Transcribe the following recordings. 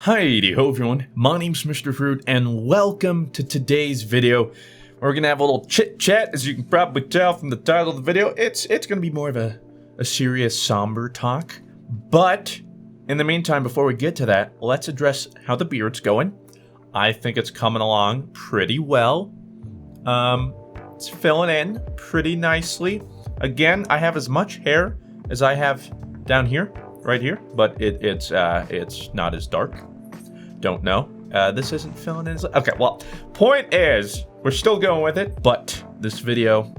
Heidi ho everyone, my name's Mr. Fruit and welcome to today's video. We're gonna have a little chit chat, as you can probably tell from the title of the video. It's gonna be more of a serious, somber talk. But in the meantime, before we get to that, let's address how the beard's going. I think it's coming along pretty well. It's filling in pretty nicely. Again, I have as much hair as I have down here, right here, but it's not as dark. Don't know. This isn't filling in as... Okay, well, point is, we're still going with it, but this video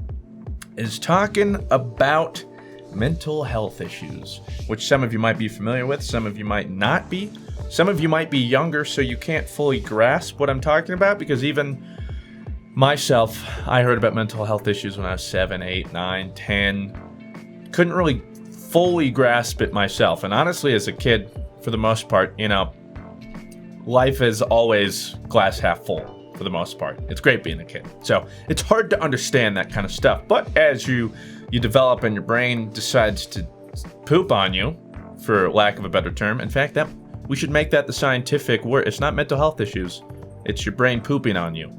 is talking about mental health issues, which some of you might be familiar with, some of you might not be. Some of you might be younger, so you can't fully grasp what I'm talking about, because even myself, I heard about mental health issues when I was 7, 8, 9, 10. Couldn't really fully grasp it myself. And honestly, as a kid, for the most part, you know, life is always glass half full for the most part. It's great being a kid. So it's hard to understand that kind of stuff. But as you develop and your brain decides to poop on you, for lack of a better term, in fact, that we should make that the scientific word. It's not mental health issues. It's your brain pooping on you.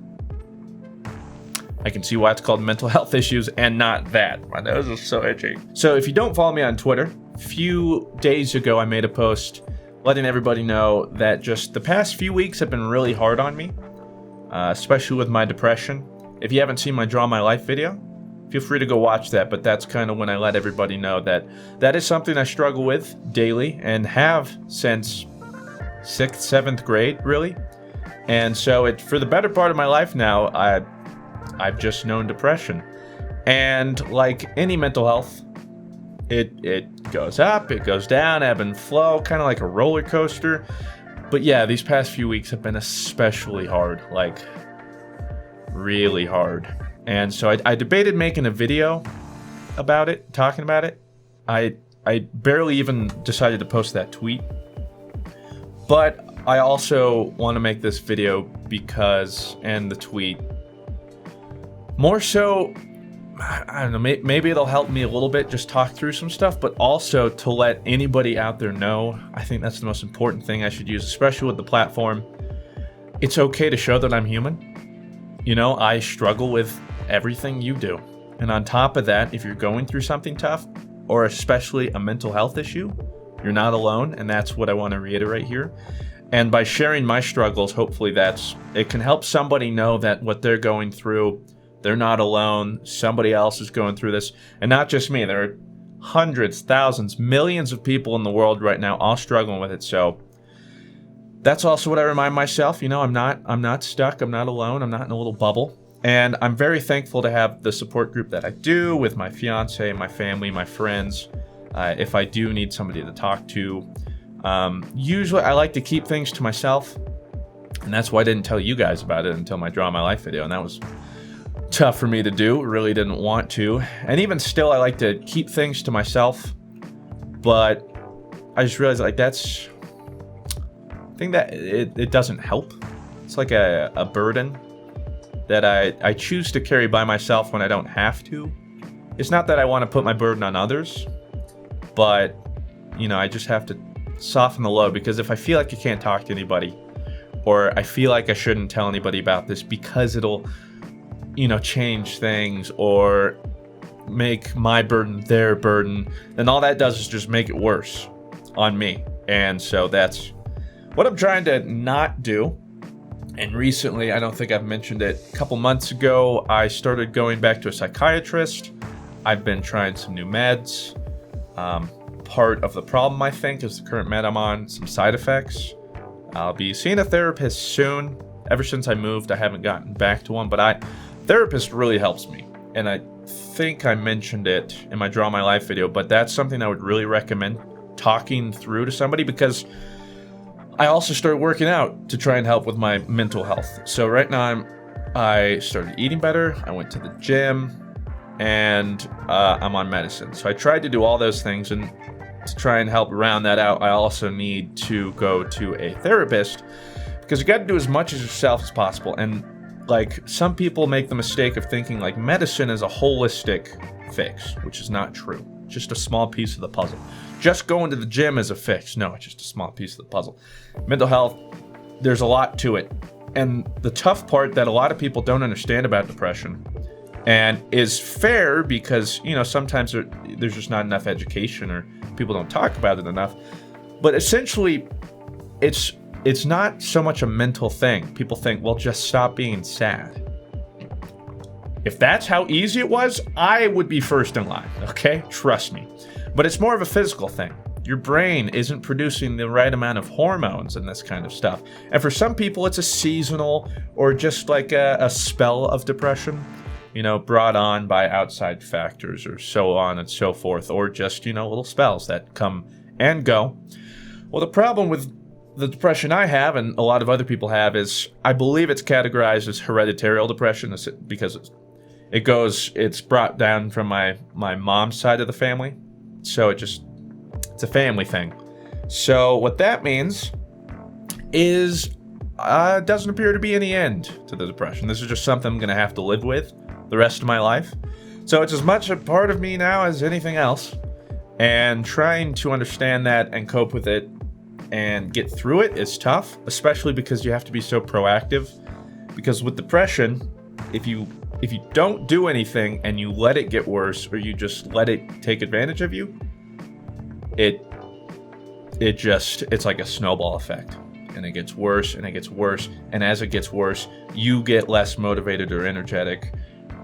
I can see why it's called mental health issues and not that. My nose is so itchy. So if you don't follow me on Twitter, a few days ago I made a post letting everybody know that just the past few weeks have been really hard on me, especially with my depression. If you haven't seen my Draw My Life video, feel free to go watch that, but that's kind of when I let everybody know that that is something I struggle with daily and have since 6th, 7th grade, really. And so for the better part of my life now, I've just known depression. And like any mental health, it goes up, it goes down, ebb and flow, kind of like a roller coaster. But yeah, these past few weeks have been especially hard, like really hard. And so I debated making a video about it, talking about it. I barely even decided to post that tweet. But I also want to make this video because, and the tweet, more so, I don't know, maybe it'll help me a little bit just talk through some stuff, but also to let anybody out there know, I think that's the most important thing I should use, especially with the platform. It's okay to show that I'm human. You know, I struggle with everything you do. And on top of that, if you're going through something tough, or especially a mental health issue, you're not alone, and that's what I want to reiterate here. And by sharing my struggles, hopefully it can help somebody know that what they're going through, they're not alone. Somebody else is going through this. And not just me. There are hundreds, thousands, millions of people in the world right now all struggling with it. So that's also what I remind myself. You know, I'm not stuck. I'm not alone. I'm not in a little bubble. And I'm very thankful to have the support group that I do with my fiance, my family, my friends. If I do need somebody to talk to. Usually I like to keep things to myself. And that's why I didn't tell you guys about it until my Draw My Life video. And that was tough for me to do. Really didn't want to. And even still, I like to keep things to myself. But I just realized, like, I think that it doesn't help. It's like a burden that I choose to carry by myself when I don't have to. It's not that I want to put my burden on others, but, you know, I just have to soften the load, because if I feel like I can't talk to anybody, or I feel like I shouldn't tell anybody about this because it'll, you know, change things or make my burden their burden, then all that does is just make it worse on me. And so that's what I'm trying to not do. And recently, I don't think I've mentioned it, a couple months ago, I started going back to a psychiatrist. I've been trying some new meds. Part of the problem, I think, is the current med I'm on, some side effects. I'll be seeing a therapist soon. Ever since I moved, I haven't gotten back to one, but therapist really helps me. And I think I mentioned it in my Draw My Life video, but that's something I would really recommend talking through to somebody, because I also started working out to try and help with my mental health. So right now I started eating better, I went to the gym, and I'm on medicine. So I tried to do all those things, and to try and help round that out, I also need to go to a therapist, because you got to do as much as yourself as possible. And like, some people make the mistake of thinking like medicine is a holistic fix, which is not true. just a small piece of the puzzle. Just going to the gym is a fix. No, it's just a small piece of the puzzle. Mental health, there's a lot to it. And the tough part that a lot of people don't understand about depression, and is fair because, you know, sometimes there's just not enough education or people don't talk about it enough. But essentially, it's not so much a mental thing. People think, well, just stop being sad. If that's how easy it was, I would be first in line, okay? Trust me. But it's more of a physical thing. Your brain isn't producing the right amount of hormones and this kind of stuff. And for some people, it's a seasonal or just like a spell of depression, you know, brought on by outside factors or so on and so forth, or just, you know, little spells that come and go. Well, the problem with the depression I have and a lot of other people have is I believe it's categorized as hereditary depression because it's brought down from my mom's side of the family. So it's a family thing. So what that means is it doesn't appear to be any end to the depression. This is just something I'm going to have to live with the rest of my life. So it's as much a part of me now as anything else. And trying to understand that and cope with it and get through it is tough, especially because you have to be so proactive. Because with depression, if you don't do anything and you let it get worse, or you just let it take advantage of you, it's like a snowball effect, and it gets worse and it gets worse. And as it gets worse, you get less motivated or energetic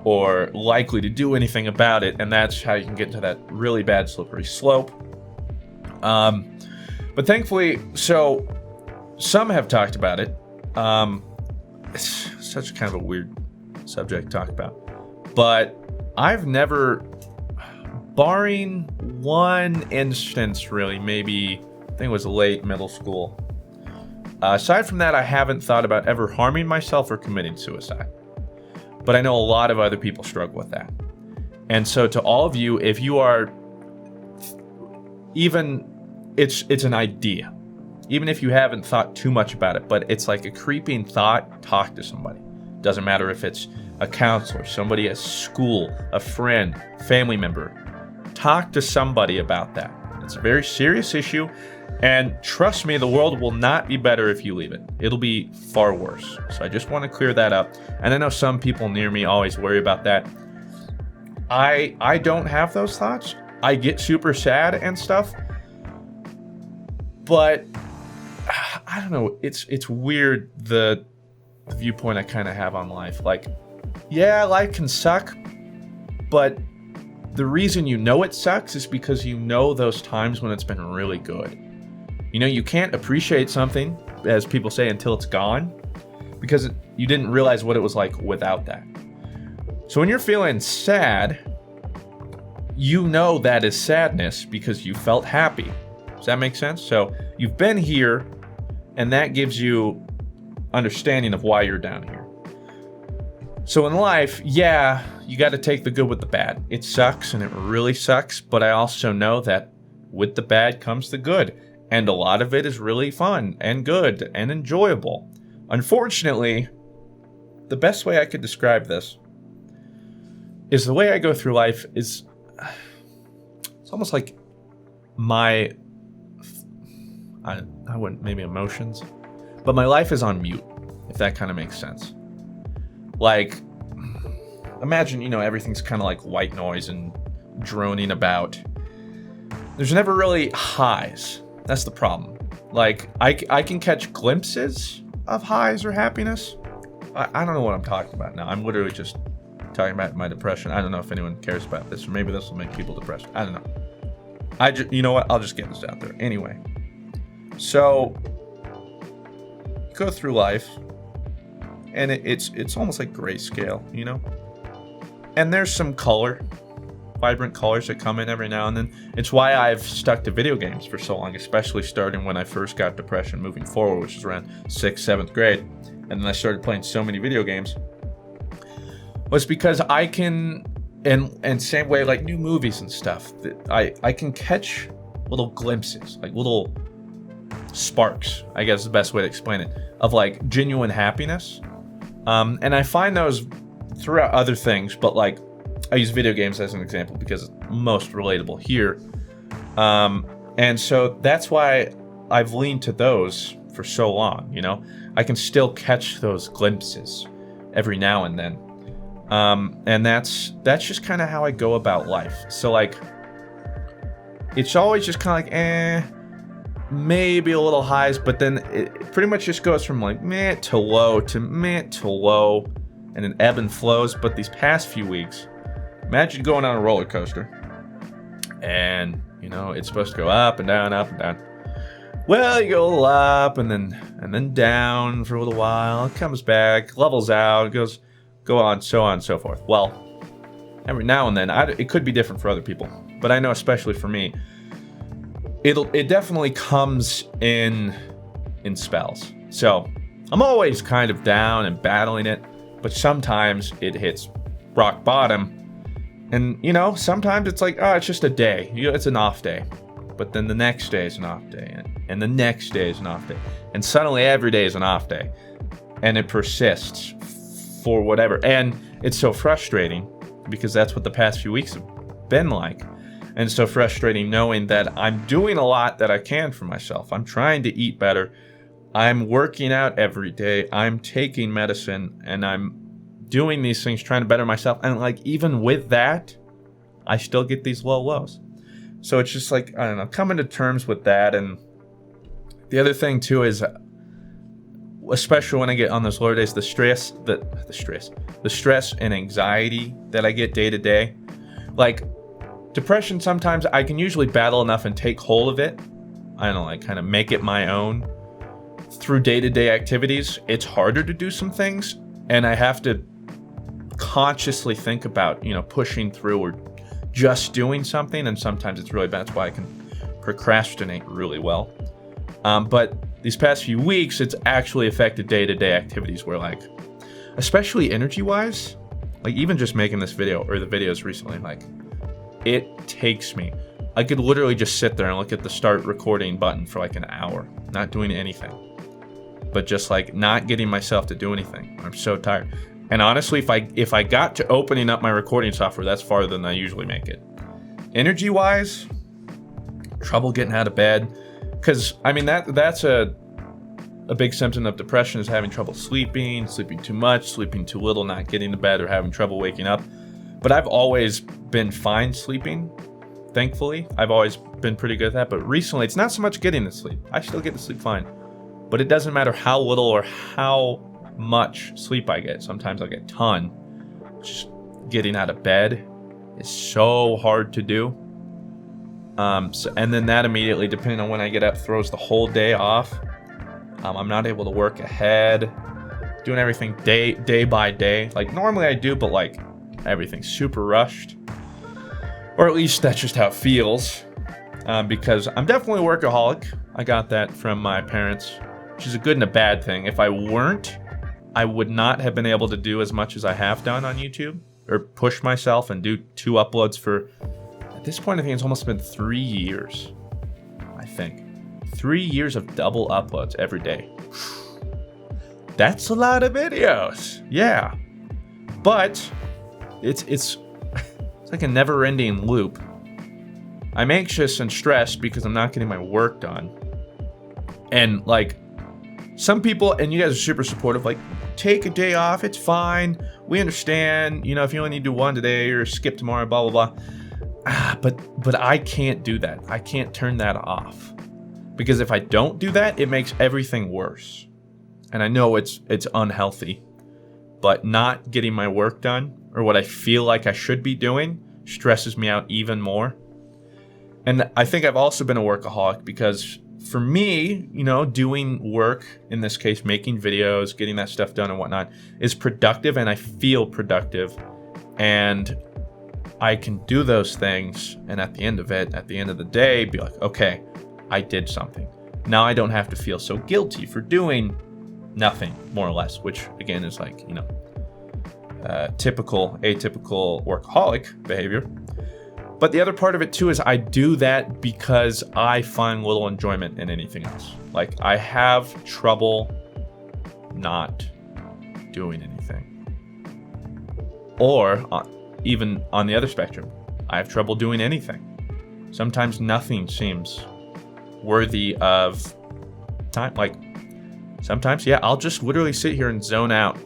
or likely to do anything about it. And that's how you can get into that really bad slippery slope. But thankfully, so some have talked about it. It's such kind of a weird subject to talk about, but I've never, barring one instance really, maybe I think it was late middle school, aside from that, I haven't thought about ever harming myself or committing suicide. But I know a lot of other people struggle with that. And so to all of you, if you are even, it's an idea, even if you haven't thought too much about it, but it's like a creeping thought, talk to somebody. Doesn't matter if it's a counselor, somebody at school, a friend, family member. Talk to somebody about that. It's a very serious issue, and trust me, the world will not be better if you leave it. It'll be far worse. So I just want to clear that up. And I know some people near me always worry about that. I don't have those thoughts. I get super sad and stuff, but I don't know. It's weird, the viewpoint I kind of have on life. Like, yeah, life can suck, but the reason you know it sucks is because you know those times when it's been really good. You know, you can't appreciate something, as people say, until it's gone, because you didn't realize what it was like without that. So when you're feeling sad, you know that is sadness because you felt happy. Does that make sense? So you've been here, and that gives you understanding of why you're down here. So in life, yeah, you got to take the good with the bad. It sucks, and it really sucks, but I also know that with the bad comes the good, and a lot of it is really fun and good and enjoyable. Unfortunately, the best way I could describe this is the way I go through life is, it's almost like I wouldn't, maybe emotions, but my life is on mute, if that kind of makes sense. Like, imagine, you know, everything's kind of like white noise and droning about. There's never really highs. That's the problem. Like, I can catch glimpses of highs or happiness. I don't know what I'm talking about now. I'm literally just talking about my depression. I don't know if anyone cares about this, or maybe this will make people depressed. I don't know. You know what? I'll just get this out there. Anyway, so you go through life, and it's almost like grayscale, you know? And there's some color, vibrant colors that come in every now and then. It's why I've stuck to video games for so long, especially starting when I first got depression moving forward, which was around 6th, 7th grade. And then I started playing so many video games. Was because I can, and same way like new movies and stuff, that I can catch little glimpses, like little sparks, I guess is the best way to explain it, of like genuine happiness. And I find those throughout other things, but like I use video games as an example because it's most relatable here. And so that's why I've leaned to those for so long, you know? I can still catch those glimpses every now and then. And that's just kind of how I go about life. So like, it's always just kind of like, maybe a little highs, but then it pretty much just goes from like meh to low to meh to low, and then ebb and flows. But these past few weeks, imagine going on a roller coaster, and you know it's supposed to go up and down, up and down. Well, you go a little up and then down for a little while. It comes back, levels out, go on, so on and so forth. Well, every now and then, it could be different for other people, but I know especially for me, it definitely comes in spells. So I'm always kind of down and battling it, but sometimes it hits rock bottom, and you know, sometimes it's like, oh, it's just a day, it's an off day, but then the next day is an off day, and the next day is an off day, and suddenly every day is an off day, and it persists for whatever, and it's so frustrating because that's what the past few weeks have been like. And it's so frustrating knowing that I'm doing a lot that I can for myself. I'm trying to eat better. I'm working out every day. I'm taking medicine, and I'm doing these things, trying to better myself. And like, even with that, I still get these low lows. So it's just like, I don't know, coming to terms with that. And the other thing too is, especially when I get on those lower days, the stress and anxiety that I get day to day, like depression, sometimes I can usually battle enough and take hold of it. I don't know, like kind of make it my own through day-to-day activities. It's harder to do some things, and I have to consciously think about, you know, pushing through or just doing something, and sometimes it's really bad. That's why I can procrastinate really well. But these past few weeks, it's actually affected day-to-day activities where, like, especially energy-wise, like even just making this video or the videos recently, like, it takes me. I could literally just sit there and look at the start recording button for like an hour, not doing anything, but just like not getting myself to do anything. I'm so tired. And honestly, if I got to opening up my recording software, that's farther than I usually make it. Energy-wise, trouble getting out of bed, because I mean that's a big symptom of depression is having trouble sleeping too much, sleeping too little, not getting to bed, or having trouble waking up. But I've always been fine sleeping, thankfully. I've always been pretty good at that. But recently, it's not so much getting to sleep. I still get to sleep fine. But it doesn't matter how little or how much sleep I get. Sometimes I'll get a ton. Just getting out of bed is so hard to do. And then that immediately, depending on when I get up, throws the whole day off. I'm not able to work ahead, doing everything day by day. Like normally I do, but like everything's super rushed, or at least that's just how it feels, because I'm definitely a workaholic. I got that from my parents, which is a good and a bad thing. If I weren't, I would not have been able to do as much as I have done on YouTube, or push myself and do 2 uploads for, at this point I think it's almost been 3 years. I think 3 years of double uploads every day. That's a lot of videos. Yeah, but it's like a never-ending loop. I'm anxious and stressed because I'm not getting my work done. And like some people, and you guys are super supportive, like take a day off, it's fine. We understand, you know, if you only need to do 1 today or skip tomorrow, blah, blah, blah. But I can't do that. I can't turn that off. Because if I don't do that, it makes everything worse. And I know it's unhealthy, but not getting my work done, or what I feel like I should be doing, stresses me out even more. And I think I've also been a workaholic because for me, you know, doing work, in this case, making videos, getting that stuff done and whatnot, is productive, and I feel productive. And I can do those things, and at the end of the day, be like, okay, I did something. Now I don't have to feel so guilty for doing nothing, more or less, which again is like, you know, atypical workaholic behavior. But the other part of it too is I do that because I find little enjoyment in anything else. Like I have trouble not doing anything. Or even on the other spectrum, I have trouble doing anything. Sometimes nothing seems worthy of time. Like, sometimes, yeah, I'll just literally sit here and zone out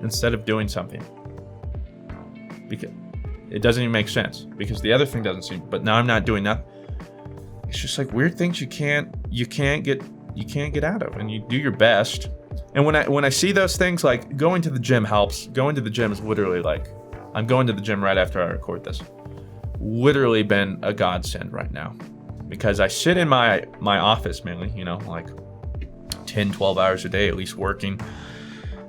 instead of doing something. Because it doesn't even make sense. Because the other thing doesn't seem, but now I'm not doing nothing. It's just like weird things you can't get out of, and you do your best. And when I see those things, like going to the gym helps. Going to the gym is literally like, I'm going to the gym right after I record this. Literally been a godsend right now, because I sit in my office mainly, like 10, 12 hours a day at least working.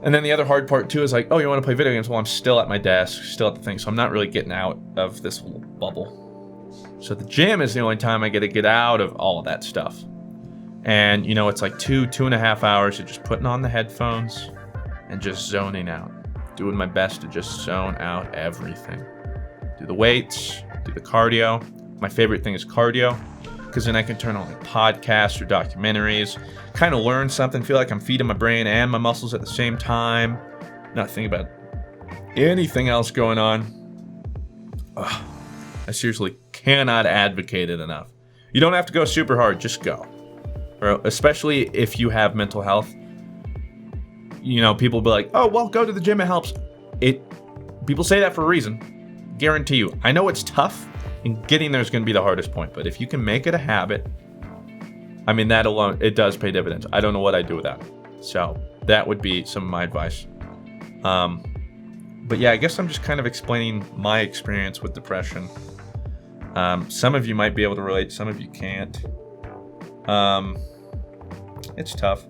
And then the other hard part too is like, oh, you want to play video games? Well, I'm still at my desk, still at the thing, so I'm not really getting out of this little bubble. So the gym is the only time I get to get out of all of that stuff. And it's like 2.5 hours of just putting on the headphones and just zoning out. Doing my best to just zone out everything. Do the weights, do the cardio. My favorite thing is cardio, because then I can turn on like podcasts or documentaries, kind of learn something, feel like I'm feeding my brain and my muscles at the same time, not think about anything else going on. Ugh, I seriously cannot advocate it enough. You don't have to go super hard, just go. Or especially if you have mental health. People be like, oh, well, go to the gym, it helps. People say that for a reason. Guarantee you. I know it's tough, and getting there is going to be the hardest point, but if you can make it a habit, that alone, it does pay dividends. I don't know what I'd do without it. So that would be some of my advice. But yeah, I guess I'm just kind of explaining my experience with depression. Some of you might be able to relate, some of you can't. It's tough,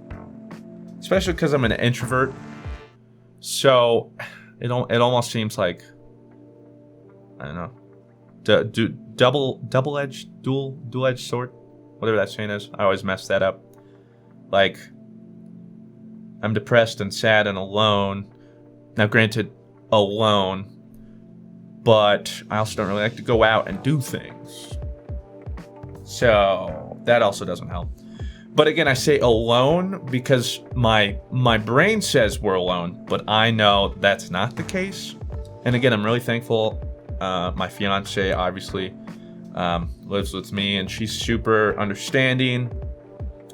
especially because I'm an introvert. So it almost seems like, I don't know, dual-edged sword, whatever that saying is. I always mess that up. Like, I'm depressed and sad and alone. Now, granted, alone, but I also don't really like to go out and do things. So that also doesn't help. But again, I say alone because my brain says we're alone, but I know that's not the case. And again, I'm really thankful. My fiance obviously lives with me, and she's super understanding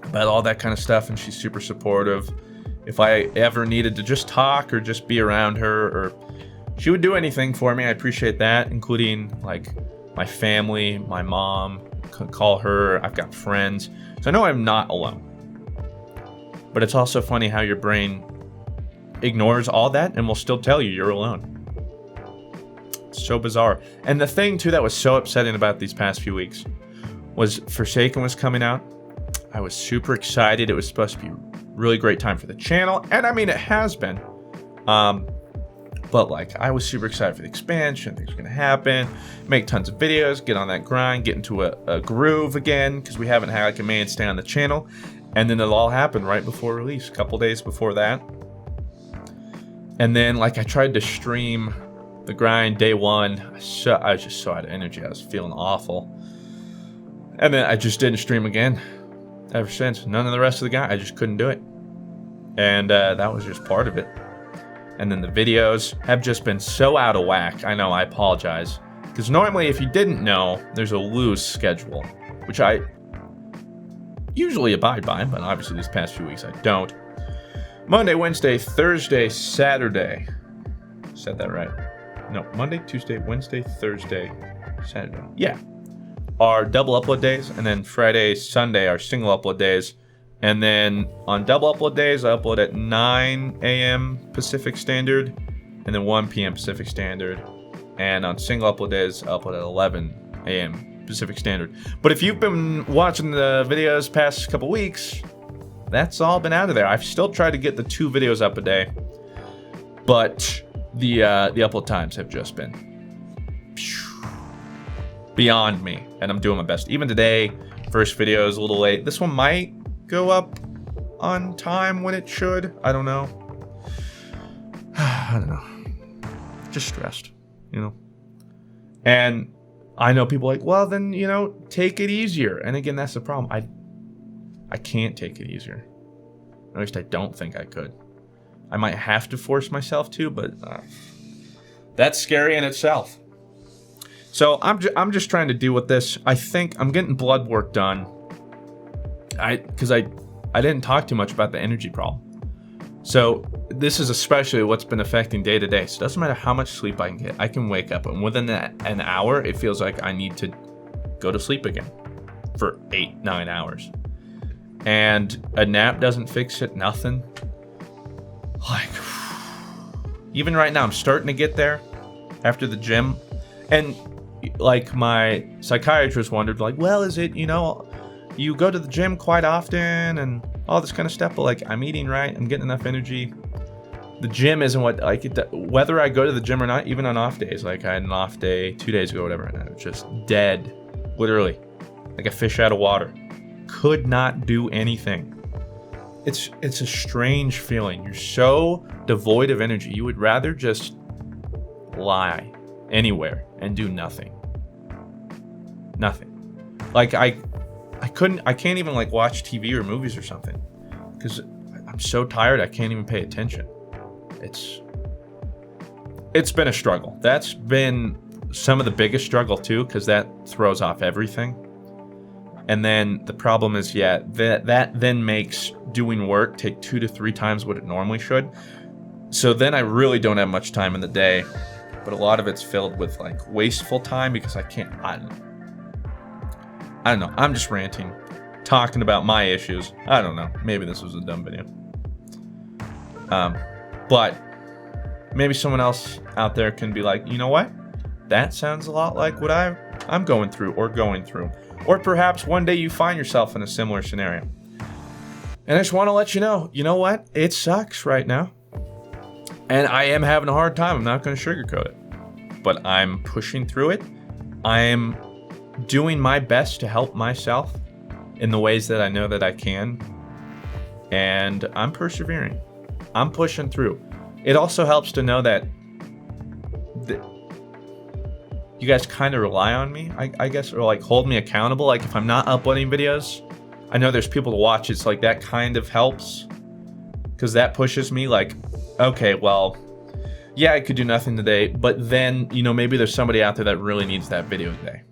about all that kind of stuff, and she's super supportive. If I ever needed to just talk or just be around her, or she would do anything for me, I appreciate that, including like my family, my mom. Call her. I've got friends, so I know I'm not alone. But it's also funny how your brain ignores all that and will still tell you you're alone. It's so bizarre. And the thing too that was so upsetting about these past few weeks was Forsaken was coming out. I was super excited. It was supposed to be a really great time for the channel, and it has been. But like, I was super excited for the expansion. Things were going to happen. Make tons of videos. Get on that grind. Get into a groove again. Because we haven't had like a mainstay on the channel. And then it all happened right before release. A couple days before that. And then like, I tried to stream the grind day one. I was just so out of energy. I was feeling awful. And then I just didn't stream again. Ever since. None of the rest of the guys. I just couldn't do it. And that was just part of it. And then the videos have just been so out of whack. I know, I apologize. Because normally, if you didn't know, there's a loose schedule, which I usually abide by, but obviously these past few weeks I don't. Monday, Wednesday, Thursday, Saturday. Said that right? No, Monday, Tuesday, Wednesday, Thursday, Saturday. Yeah. Are double upload days, and then Friday, Sunday are single upload days. And then on double upload days, I upload at 9 a.m. Pacific Standard, and then 1 p.m. Pacific Standard. And on single upload days, I upload at 11 a.m. Pacific Standard. But if you've been watching the videos past couple weeks, that's all been out of there. I've still tried to get the 2 videos up a day, but the upload times have just been beyond me, and I'm doing my best. Even today, first video is a little late. This one might go up on time when it should. I don't know. I don't know. Just stressed, And I know people are like, well, then, take it easier. And again, that's the problem. I can't take it easier. At least I don't think I could. I might have to force myself to, but that's scary in itself. So I'm just trying to deal with this. I think I'm getting blood work done. Because I didn't talk too much about the energy problem. So this is especially what's been affecting day to day. So it doesn't matter how much sleep I can get. I can wake up and within an hour, it feels like I need to go to sleep again for 8-9 hours. And a nap doesn't fix it, nothing. Like, even right now, I'm starting to get there after the gym. And like my psychiatrist wondered, like, well, is it, you go to the gym quite often and all this kind of stuff, but like I'm eating right, I'm getting enough energy. The gym isn't what, like, whether I go to the gym or not, even on off days, like I had an off day 2 days ago, whatever, and I was just dead, literally, like a fish out of water. Could not do anything. It's a strange feeling. You're so devoid of energy. You would rather just lie anywhere and do nothing. Nothing. Like I can't even like watch TV or movies or something because I'm so tired I can't even pay attention. It's been a struggle. That's been some of the biggest struggle too, because that throws off everything. And then the problem is, that then makes doing work take 2 to 3 times what it normally should. So then I really don't have much time in the day, but a lot of it's filled with like wasteful time because I don't know. I'm just ranting, talking about my issues. I don't know. Maybe this was a dumb video. But maybe someone else out there can be like, you know what? That sounds a lot like what I'm going through or going through. Or perhaps one day you find yourself in a similar scenario. And I just want to let you know what? It sucks right now. And I am having a hard time. I'm not going to sugarcoat it. But I'm pushing through it. I'm doing my best to help myself in the ways that I know that I can. And I'm persevering. I'm pushing through. It also helps to know that you guys kind of rely on me, I guess, or like hold me accountable. Like if I'm not uploading videos, I know there's people to watch. It's like that kind of helps because that pushes me like, okay, well, yeah, I could do nothing today, but then, maybe there's somebody out there that really needs that video today,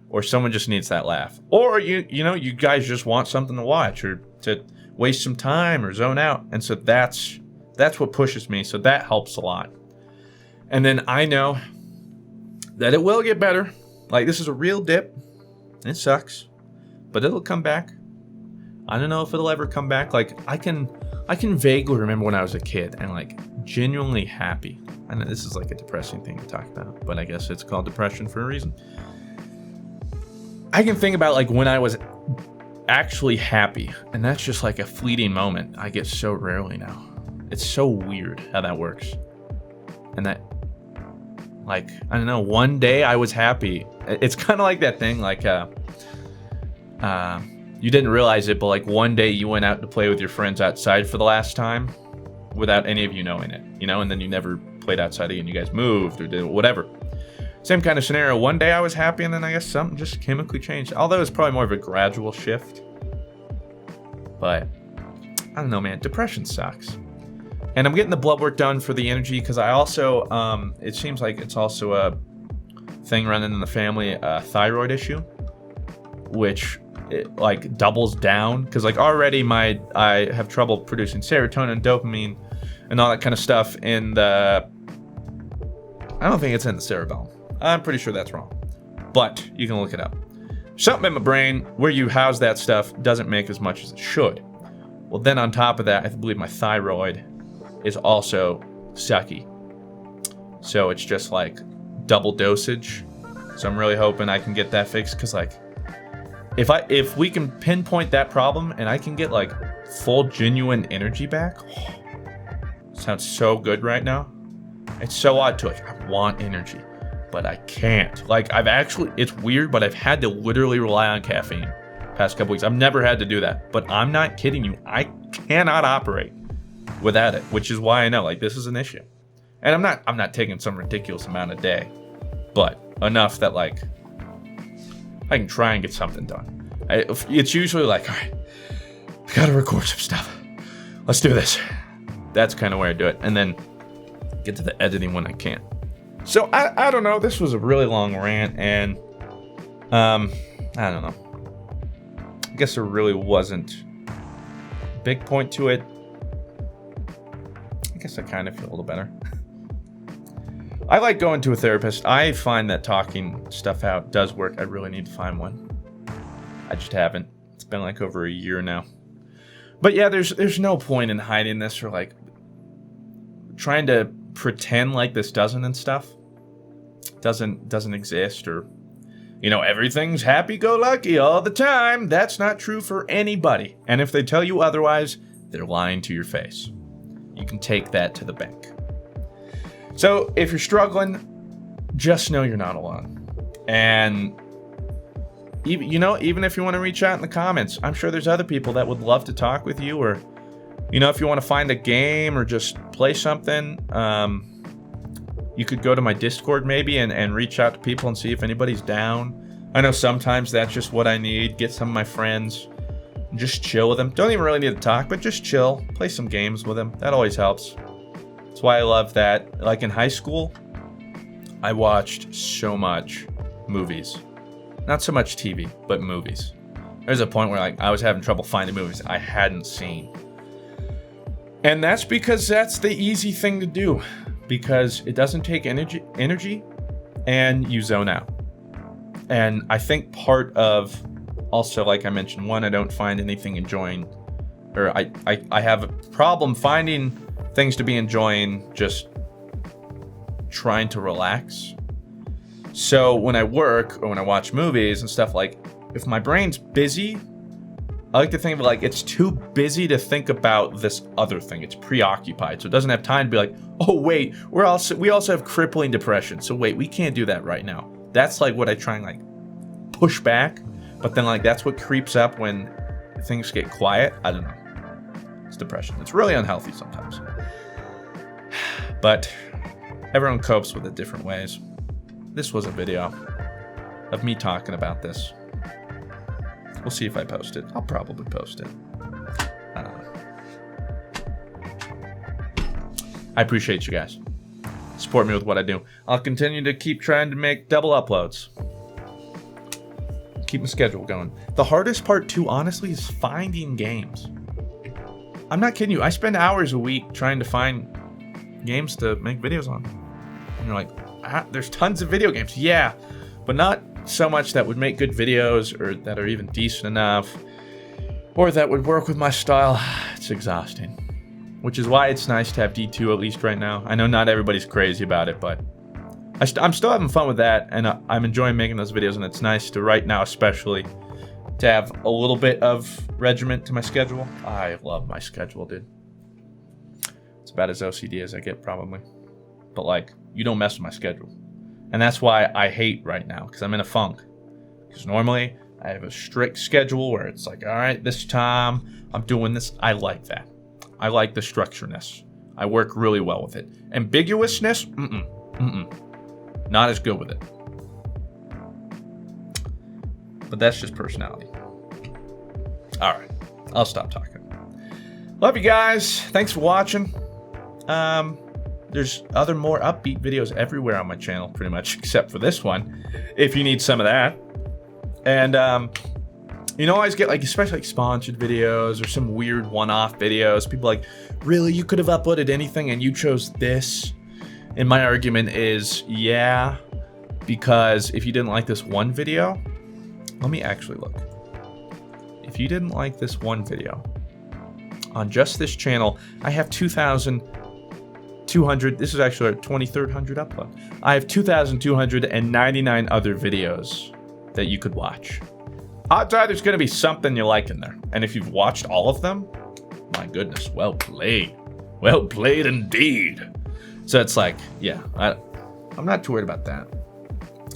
or someone just needs that laugh, or you guys just want something to watch or to waste some time or zone out. And so that's what pushes me. So that helps a lot. And then I know that it will get better. Like this is a real dip. It sucks, but it'll come back. I don't know if it'll ever come back. Like I can vaguely remember when I was a kid and like genuinely happy. I know this is like a depressing thing to talk about, but I guess it's called depression for a reason. I can think about like when I was actually happy, and that's just like a fleeting moment. I get so rarely now. It's so weird how that works. And that, like, I don't know, one day I was happy. It's kind of like that thing, like, you didn't realize it, but like one day you went out to play with your friends outside for the last time without any of you knowing it, and then you never played outside again. You guys moved or did whatever. Same kind of scenario. One day I was happy and then I guess something just chemically changed. Although it's probably more of a gradual shift. But I don't know, man. Depression sucks. And I'm getting the blood work done for the energy because I also, it seems like it's also a thing running in the family, a thyroid issue, which it like doubles down because like already I have trouble producing serotonin, dopamine, and all that kind of stuff in the, I don't think it's in the cerebellum. I'm pretty sure that's wrong, but you can look it up. Something in my brain where you house that stuff doesn't make as much as it should. Well, then on top of that, I believe my thyroid is also sucky. So it's just like double dosage. So I'm really hoping I can get that fixed because like if we can pinpoint that problem and I can get like full genuine energy back, sounds so good right now. It's so odd to like, I want energy, but I can't. Like it's weird, but I've had to literally rely on caffeine past couple weeks. I've never had to do that, but I'm not kidding you. I cannot operate without it, which is why I know like this is an issue. And I'm not taking some ridiculous amount a day, but enough that like I can try and get something done. It's usually like, all right, I gotta record some stuff. Let's do this. That's kind of where I do it. And then get to the editing when I can. So I don't know. This was a really long rant, and I don't know. I guess there really wasn't a big point to it. I guess I kind of feel a little better. I like going to a therapist. I find that talking stuff out does work. I really need to find one. I just haven't. It's been like over a year now. But yeah, there's no point in hiding this or like trying to pretend like this doesn't and stuff. Doesn't exist, or everything's happy-go-lucky all the time. That's not true for anybody. And if they tell you otherwise, they're lying to your face. You can take that to the bank. So if you're struggling, just know you're not alone. And even if you want to reach out in the comments, I'm sure there's other people that would love to talk with you, or if you want to find a game or just play something, you could go to my Discord maybe and reach out to people and see if anybody's down. I know sometimes that's just what I need. Get some of my friends and just chill with them. Don't even really need to talk, but just chill. Play some games with them. That always helps. That's why I love that. Like in high school, I watched so much movies. Not so much TV, but movies. There's a point where I was having trouble finding movies I hadn't seen. And that's because that's the easy thing to do. Because it doesn't take energy and you zone out. And I think part of, also like I mentioned, one, I don't find anything enjoying, or I have a problem finding things to be enjoying just trying to relax. So when I work or when I watch movies and stuff, like if my brain's busy, I like to think of it like it's too busy to think about this other thing. It's preoccupied, so it doesn't have time to be like, oh wait, we also have crippling depression. So wait, we can't do that right now. That's like what I try and like push back, but then like that's what creeps up when things get quiet. I don't know. It's depression. It's really unhealthy sometimes. But everyone copes with it different ways. This was a video of me talking about this. We'll see if I post it. I'll probably post it. I don't know. I appreciate you guys. Support me with what I do. I'll continue to keep trying to make double uploads. Keep my schedule going. The hardest part too, honestly, is finding games. I'm not kidding you. I spend hours a week trying to find games to make videos on. And you're like, there's tons of video games. Yeah, but not so much that would make good videos or that are even decent enough or that would work with my style. It's exhausting, which is why it's nice to have D2 at least right now. I know not everybody's crazy about it, but I'm still having fun with that, and I'm enjoying making those videos, and it's nice to right now especially to have a little bit of regiment to my schedule. I love my schedule, dude. It's about as OCD as I get probably, but like, you don't mess with my schedule. And that's why I hate right now, because I'm in a funk. Because normally I have a strict schedule where it's like, all right, this time I'm doing this. I like that. I like the structureness. I work really well with it. Ambiguousness, not as good with it. But that's just personality. All right, I'll stop talking. Love you guys. Thanks for watching. There's other more upbeat videos everywhere on my channel, pretty much, except for this one, if you need some of that. And, I always get, like, especially, like, sponsored videos or some weird one-off videos. People like, really, you could have uploaded anything and you chose this? And my argument is, yeah, because if you didn't like this one video, let me actually look. If you didn't like this one video, on just this channel, I have 2,200, this is actually our 2300 upload. I have 2,299 other videos that you could watch. Odds are there's going to be something you like in there. And if you've watched all of them, my goodness, well played. Well played indeed. So it's like, yeah, I'm not too worried about that.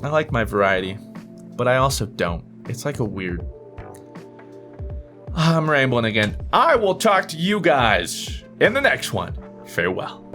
I like my variety, but I also don't. It's like a weird... I'm rambling again. I will talk to you guys in the next one. Farewell.